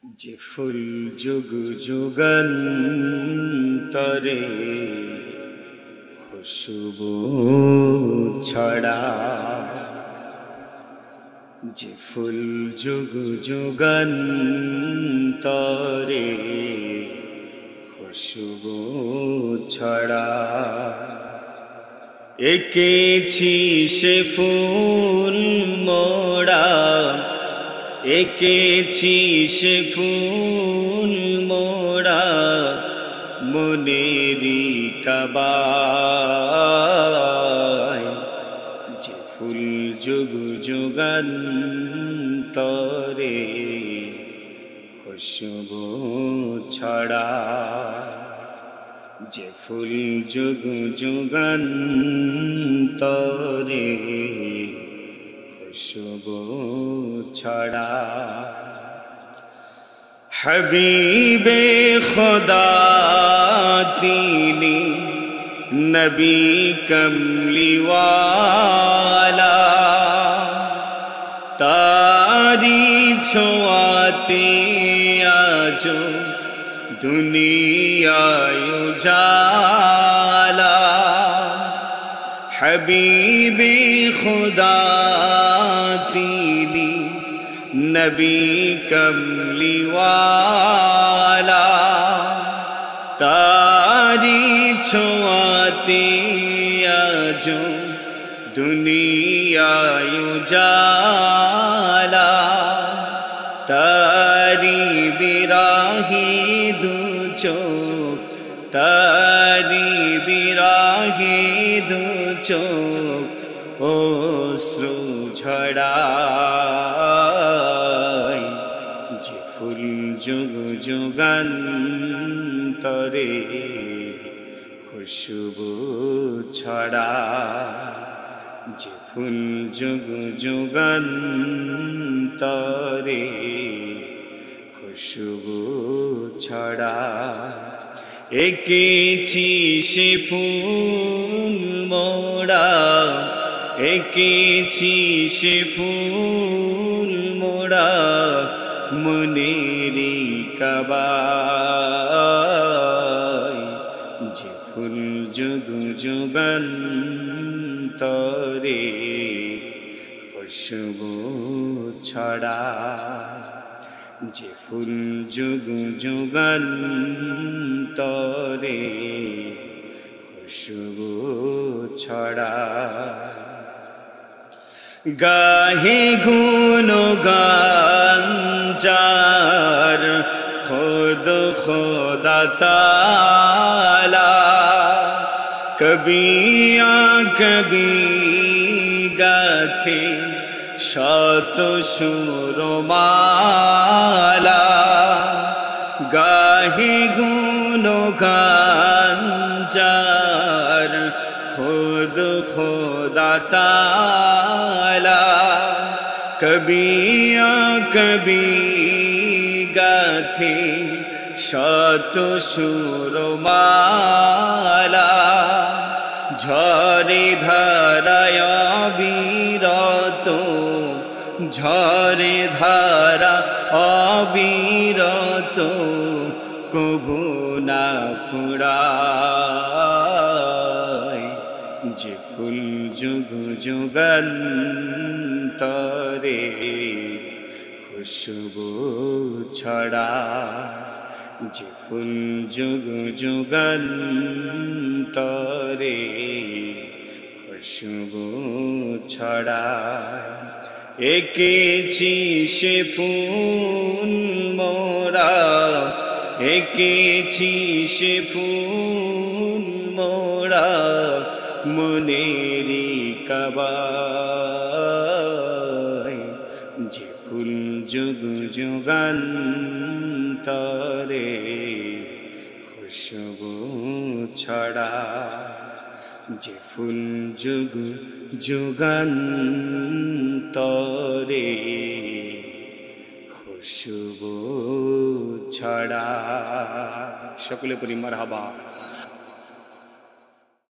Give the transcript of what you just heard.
যে ফুল যুগ যুগান্তরে খুশবু ছড়া, যে ফুল যুগ যুগান্তরে খুশবু ছড়া, এঁকেছি সে ফুল মোড়া, এঁকেছি সে ফুল মোড়া মনেরি কাবায়। যে ফুল যুগ যুগান্তরে খুশবু ছড়া, যে ফুল যুগ যুগান্তরে খুশবু ছড়া। হবিবে খুদা তিনি নবী কমলিওয়ালা, তারি ছোঁয়াতে আজ দুনিয়ায় উজালা। হবিবে খুদা তিনি নবী কমলিওয়ালা, তারি ছোঁয়াতে আজ দুনিয়ায় উজালা। তারি বিরাহি দু চোখ, তারি বিরাহি দু চোখ অশ্রু ঝরায়। যে ফুল যুগ যুগান্তরে খুশবু ছড়া, যে ফুল যুগ যুগান্তরে খুশবু ছড়া। এঁকেছি সে ফুল মোড়া, এঁকেছি সে ফুল মোড়া মনেরি কাবায়। যে ফুল যুগ যুগান্তরে খুশবু ছড়া, যে ফুল যুগ যুগান্তরে খুশবু ছড়া। গাহে গুণগান যার খুদ খুদা তাআলা, কবি কবি গাথে শত সুরমালা। গাহে গুণগান যার খুদ খুদা তাআলা, কবি কবি গাথে শত সুরমালা। ঝরে ধারায় অবিরত, ঝরে ধারা অবিরত কভু না ফুরায়। যে ফুল যুগ যুগান্তরে খুশবু ছড়া, যে ফুল যুগ যুগান্তরে খুশবু ছড়া। এঁকেছি সে ফুল মোড়া, এঁকেছি সে ফুল মোড়া মনেরি কাবায়। যে ফুল যুগ যুগান্তরে খুশবু ছড়া, যে ফুল যুগ যুগান্তরে খুশবু ছড়া। সকলে পরি মারহাবা।